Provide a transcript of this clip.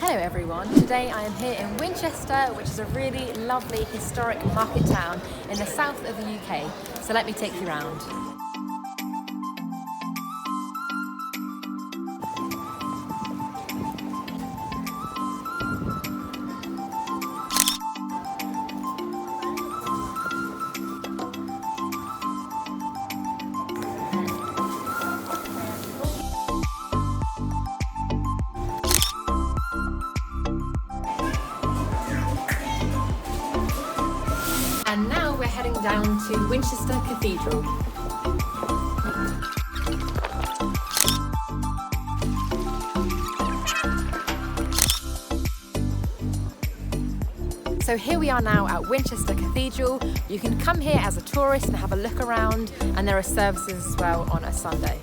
Hello everyone, today I am here in Winchester, which is a really lovely historic market town in the south of the UK, so let me take you round. And now we're heading down to Winchester Cathedral. So here we are now at Winchester Cathedral. You can come here as a tourist and have a look around, and there are services as well on a Sunday.